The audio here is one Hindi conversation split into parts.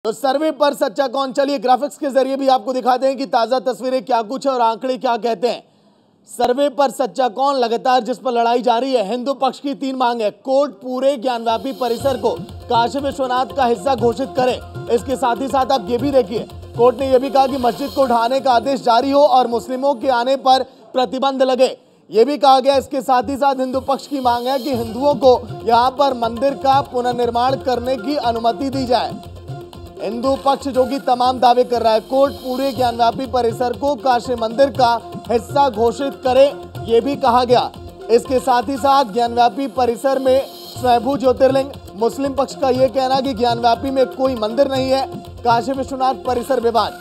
तो सर्वे पर सच्चा कौन, चलिए ग्राफिक्स के जरिए भी आपको दिखाते हैं कि ताजा तस्वीरें क्या कुछ है और आंकड़े क्या कहते हैं। सर्वे पर सच्चा कौन लगातार जिस पर लड़ाई जारी है। हिंदू पक्ष की 3 मांग है। कोर्ट पूरे ज्ञानव्यापी परिसर को काशी विश्वनाथ का हिस्सा घोषित करे। इसके साथ ही साथ आप ये भी देखिए, कोर्ट ने यह भी कहा कि मस्जिद को ढहाने का आदेश जारी हो और मुस्लिमों के आने पर प्रतिबंध लगे। ये भी कहा गया। इसके साथ ही साथ हिंदू पक्ष की मांग है कि हिंदुओं को यहाँ पर मंदिर का पुनर्निर्माण करने की अनुमति दी जाए। हिंदू पक्ष जो कि तमाम दावे कर रहा है, कोर्ट पूरे ज्ञानव्यापी परिसर को काशी मंदिर का हिस्सा घोषित करे, ये भी कहा गया। इसके साथ ही साथ ज्ञानव्यापी परिसर में स्वयंभू ज्योतिर्लिंग, मुस्लिम पक्ष का यह कहना कि ज्ञानव्यापी में कोई मंदिर नहीं है। काशी विश्वनाथ परिसर विवाद,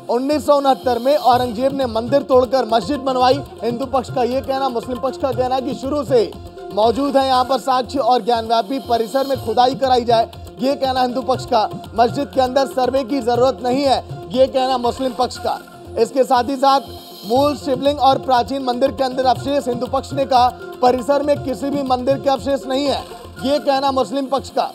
1969 में औरंगजेब ने मंदिर तोड़कर मस्जिद बनवाई। हिंदू पक्ष का यह कहना, मुस्लिम पक्ष का कहना कि शुरू से मौजूद है यहाँ पर साक्ष्य और ज्ञानव्यापी परिसर में खुदाई कराई जाए, ये कहना हिंदू पक्ष का। मस्जिद के अंदर सर्वे की जरूरत नहीं है, ये कहना मुस्लिम पक्ष का। इसके साथ ही साथ मूल शिवलिंग और प्राचीन मंदिर के अंदर अवशेष, हिंदू पक्ष ने कहा परिसर में किसी भी मंदिर के अवशेष नहीं है, ये कहना मुस्लिम पक्ष का।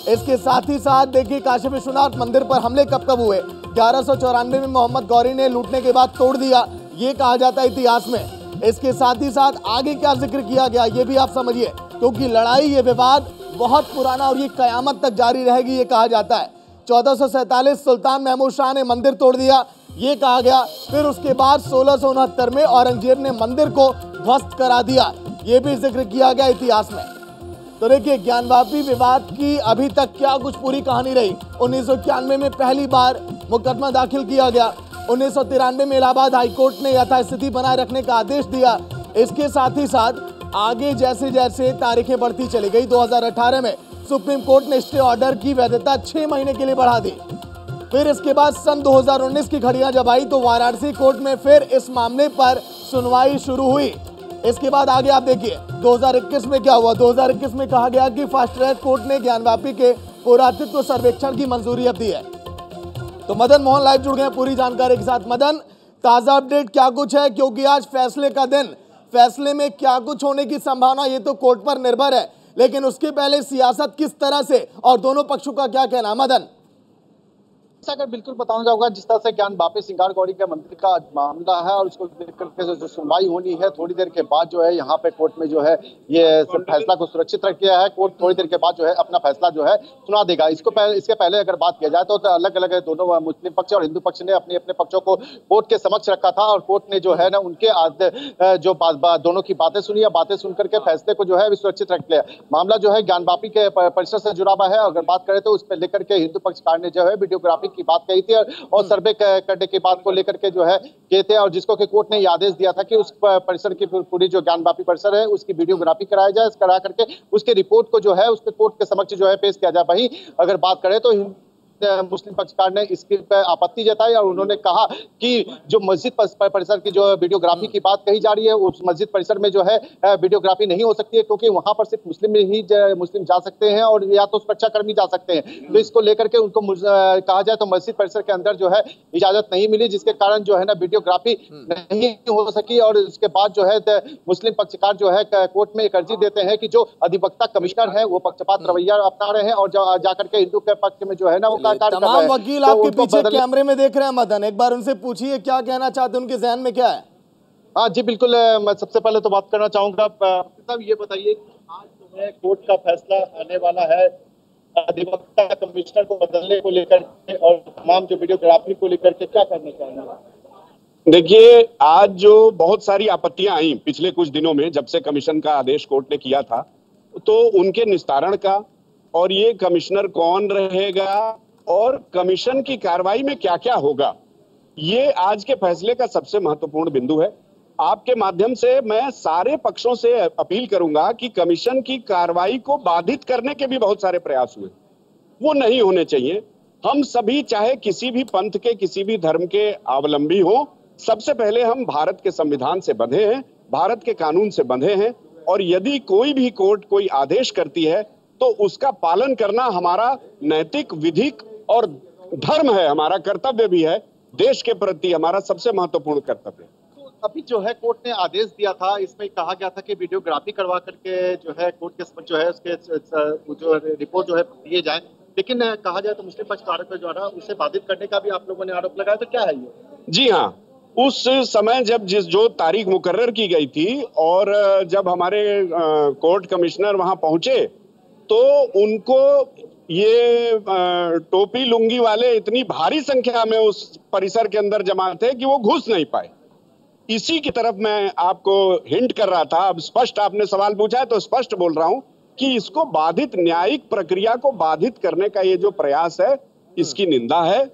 इसके साथ ही साथ देखिए, काशी विश्वनाथ मंदिर पर हमले कब कब हुए। 1194 में मोहम्मद गौरी ने लूटने के बाद तोड़ दिया, ये कहा जाता है इतिहास में। इसके साथ ही साथ आगे क्या जिक्र किया गया ये भी आप समझिए, क्योंकि लड़ाई, ये विवाद बहुत पुराना और ये कयामत तक जारी रहेगी, ये कहा जाता है। 1447 सुल्तान महमूद शाह ने मंदिर तोड़ दिया, ये कहा गया। फिर उसके बाद 1669 में औरंगजेब ने मंदिर को ध्वस्त करा दिया, ये भी जिक्र किया गया इतिहास में। तो देखिए, ज्ञानव्यापी विवाद की अभी तक क्या कुछ पूरी कहानी रही। 1991 में पहली बार मुकदमा दाखिल किया गया। 1993 में इलाहाबाद हाईकोर्ट ने यथास्थिति बनाए रखने का आदेश दिया। इसके साथ ही साथ आगे जैसे जैसे तारीखें बढ़ती चली गई, 2018 में सुप्रीम कोर्ट ने स्टे ऑर्डर की वैधता 6 महीने के लिए बढ़ा दी। फिर इसके बाद सन 2019 की घड़ियां जब आई तो वाराणसी कोर्ट में फिर इस मामले पर सुनवाई शुरू हुई। इसके बाद आगे आप देखिए 2021 में क्या हुआ। 2021 में कहा गया कि फास्ट ट्रैक कोर्ट ने ज्ञानव्यापी के पुरातत्व सर्वेक्षण की मंजूरी अब दी है। तो मदन मोहन लाइव जुड़ गए पूरी जानकारी के साथ। मदन, ताजा अपडेट क्या कुछ है, क्योंकि आज फैसले का दिन, फैसले में क्या कुछ होने की संभावना ये तो कोर्ट पर निर्भर है, लेकिन उसके पहले सियासत किस तरह से और दोनों पक्षों का क्या कहना। मदन, अगर बिल्कुल बताना चाहूंगा, जिस तरह से ज्ञानव्यापी सिंगार गौरी के मंदिर का मामला है और उसको लेकर के जो सुनवाई होनी है, थोड़ी देर के बाद जो है यहाँ पे कोर्ट में जो है ये फैसला को सुरक्षित रख दिया है। कोर्ट थोड़ी देर के बाद जो है अपना फैसला जो है सुना देगा। इसके पहले अगर बात किया जाए तो अलग अलग दोनों मुस्लिम पक्ष और हिंदू पक्ष ने अपने अपने पक्षों को कोर्ट के समक्ष रखा था और कोर्ट ने जो है ना उनके जो दोनों की बातें सुनी, बातें सुनकर के फैसले को जो है सुरक्षित रख लिया। मामला जो है ज्ञानव्यापी के परिसर से जुड़ा हुआ है। अगर बात करें तो उस पर लेकर के हिंदू पक्षकार ने जो है वीडियोग्राफी की बात कही थी और सर्वे करने की बात को लेकर के जो है किए थे, और जिसको कि कोर्ट ने यह आदेश दिया था कि उस परिसर की पूरी जो ज्ञानव्यापी परिसर है उसकी वीडियोग्राफी कराया जाए, करा करके उसके रिपोर्ट को जो है उसके कोर्ट के समक्ष जो है पेश किया जाए। वहीं अगर बात करें तो मुस्लिम पक्षकार ने इसके पर आपत्ति जताई और उन्होंने कहा कि जो मस्जिद परिसर की जो वीडियोग्राफी की बात कही जा रही है, उस मस्जिद परिसर में जो है वीडियोग्राफी नहीं हो सकती है, क्योंकि वहां पर सिर्फ मुस्लिम जा सकते हैं और या तो सुरक्षाकर्मी जा सकते हैं। तो इसको लेकर के उनको कहा जाए तो मस्जिद परिसर के अंदर जो है इजाजत नहीं मिली, जिसके कारण जो है ना वीडियोग्राफी नहीं हो सकी। और उसके बाद जो है मुस्लिम पक्षकार जो है कोर्ट में एक अर्जी देते हैं कि जो अधिवक्ता कमिश्नर है वो पक्षपात रवैया अपना रहे हैं और जाकर के हिंदू के पक्ष में जो है ना वो तमाम वकील आपके पीछे कैमरे में देख रहे हैं। मदन, एक बार उनसे पूछिए क्या कहना चाहते हैं, उनके जहन में क्या है। हाँ जी बिल्कुल, मैं सबसे पहले तो बात करना चाहूंगा। साहब ये बताइए कि आज जो है कोर्ट का फैसला आने वाला है अधिवक्ता कमिश्नर को बदलने को लेकर के और तमाम जो वीडियोग्राफी को लेकर के, क्या करना चाहेंगे। देखिए, आज जो बहुत सारी आपत्तियां आई पिछले कुछ दिनों में, जब से कमीशन का आदेश कोर्ट ने किया था, तो उनके निस्तारण का और ये कमिश्नर कौन रहेगा और कमीशन की कार्रवाई में क्या क्या होगा, ये आज के फैसले का सबसे महत्वपूर्ण बिंदु है। आपके माध्यम से मैं सारे पक्षों से अपील करूंगा कि कमीशन की कार्रवाई को बाधित करने के भी बहुत सारे प्रयास हुए, वो नहीं होने चाहिए। हम सभी चाहे किसी भी पंथ के, किसी भी धर्म के अवलंबी हो, सबसे पहले हम भारत के संविधान से बंधे हैं, भारत के कानून से बंधे हैं, और यदि कोई भी कोर्ट कोई आदेश करती है तो उसका पालन करना हमारा नैतिक, विधिक और धर्म है, हमारा कर्तव्य भी है, देश के प्रति हमारा सबसे महत्वपूर्ण कर्तव्य। तो अभी जो है कोर्ट ने आदेश दिया था, इसमें कहा गया था कि वीडियोग्राफी करवा करके जो है कोर्ट के समक्ष जो है उसके जो रिपोर्ट जो है दिए जाए, लेकिन कहा जाए तो मुस्लिम पक्षकारों के द्वारा उसे बाधित करने का भी आप लोगों ने आरोप लगाया, तो क्या है ये? जी हाँ, उस समय जब जो तारीख मुकर्रर की गई थी और जब हमारे कोर्ट कमिश्नर वहां पहुंचे तो उनको ये टोपी लुंगी वाले इतनी भारी संख्या में उस परिसर के अंदर जमा थे कि वो घुस नहीं पाए। इसी की तरफ मैं आपको हिंट कर रहा था। अब स्पष्ट आपने सवाल पूछा है तो स्पष्ट बोल रहा हूं कि इसको बाधित, न्यायिक प्रक्रिया को बाधित करने का ये जो प्रयास है, इसकी निंदा है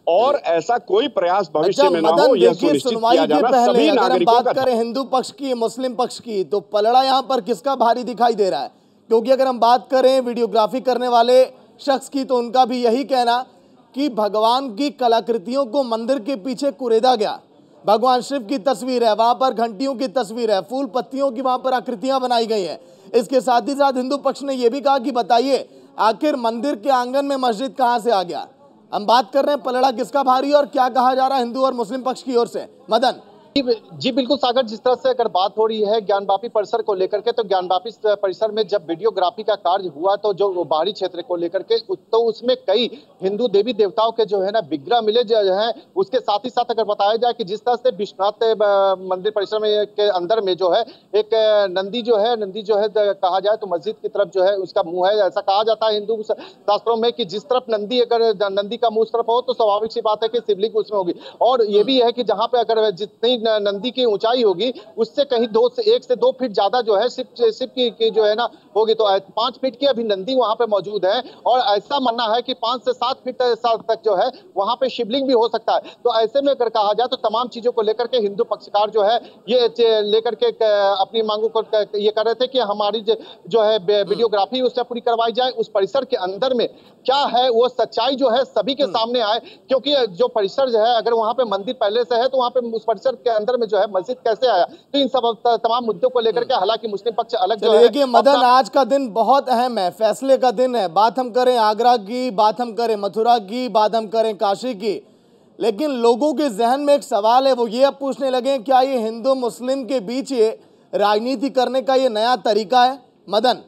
और ऐसा कोई प्रयास भविष्य में ना हो, यह सुनिश्चित किया जाना सभी नागरिकों का। बात करें हिंदू पक्ष की, मुस्लिम पक्ष की, तो पलड़ा यहां पर किसका भारी दिखाई दे रहा है? क्योंकि अगर हम बात करें वीडियोग्राफी करने वाले शख्स की तो उनका भी यही कहना कि भगवान की कलाकृतियों को मंदिर के पीछे कुरेदा गया। भगवान शिव की तस्वीर है, वहां पर घंटियों की तस्वीर है, फूल पत्तियों की वहां पर आकृतियां बनाई गई हैं। इसके साथ ही साथ हिंदू पक्ष ने यह भी कहा कि बताइए आखिर मंदिर के आंगन में मस्जिद कहां से आ गया? हम बात कर रहे हैं पलड़ा किसका भारी और क्या कहा जा रहा है हिंदू और मुस्लिम पक्ष की ओर से। मदन जी बिल्कुल सागर, जिस तरह से अगर बात हो रही है ज्ञानवापी परिसर को लेकर के, तो ज्ञानवापी परिसर में जब वीडियोग्राफी का कार्य हुआ तो जो बाहरी क्षेत्र को लेकर के तो उसमें कई हिंदू देवी देवताओं के जो है ना विग्रह मिले जो है। उसके साथ ही साथ अगर बताया जाए कि जिस तरह से विश्वनाथ मंदिर परिसर में के अंदर में जो है एक नंदी जो है कहा जाए तो मस्जिद की तरफ जो है उसका मुंह है। ऐसा कहा जाता है हिंदू शास्त्रों में कि जिस तरफ नंदी, अगर नंदी का मुंह उस तरफ हो तो स्वाभाविक सी बात है कि शिवलिंग उसमें होगी। और ये भी है कि जहाँ पे अगर जितनी नंदी की ऊंचाई होगी उससे कहीं 1 से 2 फीट ज्यादा जो है शिव की जो है ना होगी। तो 5 फीट की अभी नंदी वहां पे मौजूद है और ऐसा मानना है कि 5 से 7 फीट तक जो है वहां पे शिवलिंग भी हो सकता है। तो ऐसे में अगर कहा जाए तो तमाम चीजों को लेकर के हिंदू पक्षकार जो है ये लेकर के अपनी मांगों को ये कर रहे थे कि हमारी जो है वीडियोग्राफी उससे पूरी करवाई जाए। उस परिसर के अंदर में क्या है वो सच्चाई जो है सभी के सामने आए, क्योंकि जो परिसर जो है अगर वहां पे मंदिर पहले से है तो वहां पे उस परिसर के अंदर में जो है मस्जिद कैसे आया। तो इन सब तमाम मुद्दों को लेकर के हालांकि मुस्लिम पक्ष अलग जो है। देखिए मदन, आज का दिन बहुत अहम है, फैसले का दिन है। बात हम करें आगरा की, बात हम करें मथुरा की, बात हम करें काशी की, लेकिन लोगों के जहन में एक सवाल है, वो ये अब पूछने लगे क्या ये हिंदू मुस्लिम के बीच ये राजनीति करने का ये नया तरीका है? मदन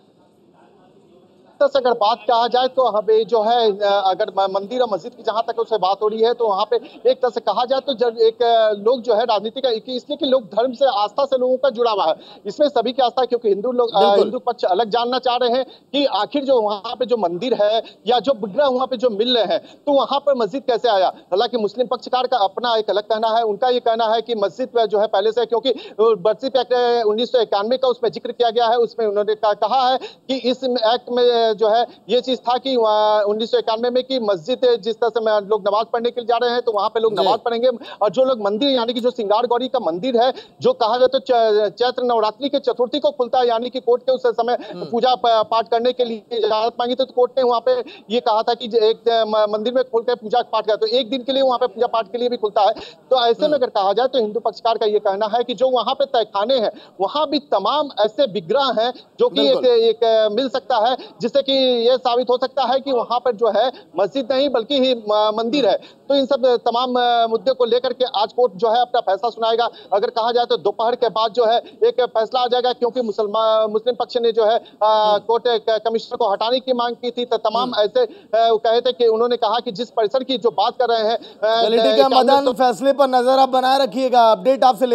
से अगर बात कहा जाए तो हमें जो है अगर मंदिर और मस्जिद की जहां तक उससे बात हो रही है तो वहां पे एक तरह से कहा जाए तो जब एक लोग जो है राजनीति का इसलिए कि लोग धर्म से, आस्था से लोगों का जुड़ा हुआ है, इसमें सभी की आस्था है। क्योंकि हिंदू पक्ष अलग जानना चाह रहे हैं कि आखिर जो वहां पे जो मंदिर है या जो विग्रह वहां पे जो मिल रहे हैं तो वहां पर मस्जिद कैसे आया। हालांकि मुस्लिम पक्षकार का अपना एक अलग कहना है। उनका ये कहना है कि मस्जिद जो है पहले से, क्योंकि मस्जिद एक्ट 1991 का उसमें जिक्र किया गया है, उसमें उन्होंने कहा है कि इस एक्ट में जो है ये चीज था कि 1991 में कि मस्जिद जिस तरह से लोग नमाज पढ़ने के लिए जा रहे हैं तो वहां पे लोग नमाज पढ़ेंगे, और जो लोग मंदिर यानी कि जो सिंगार गौरी का मंदिर है जो कहा जाए तो चैत्र नवरात्रि के चतुर्थी को खुलता है, यानी कि कोर्ट के उस समय पूजा पाठ करने के लिए इजाजत मांगी तो कोर्ट ने वहां पे ये कहा था कि एक मंदिर में खुल कर पूजा पाठ करा, तो एक दिन के लिए वहां पे पूजा पाठ के लिए भी खुलता है। तो ऐसे में अगर कहा जाए तो हिंदू पक्षकार का ये कहना है कि जो वहां पे तहखाने हैं वहां भी तमाम ऐसे विग्रह हैं जो कि एक मिल सकता है, जिससे कि ये साबित हो सकता है कि वहां पर जो है मस्जिद नहीं बल्कि ही मंदिर है। तो इन सब तमाम मुद्दे को लेकर के आज कोर्ट जो है अपना फैसला सुनाएगा। अगर कहा जाए तो दोपहर के बाद जो है एक फैसला आ जाएगा, क्योंकि मुस्लिम पक्ष ने जो है कोर्ट कमिश्नर को हटाने की मांग की थी। तो तमाम ऐसे कहे थे कि उन्होंने कहा कि जिस परिसर की जो बात कर रहे हैं मदन, फैसले पर नजर आप बनाए रखिएगा, अपडेट आपसे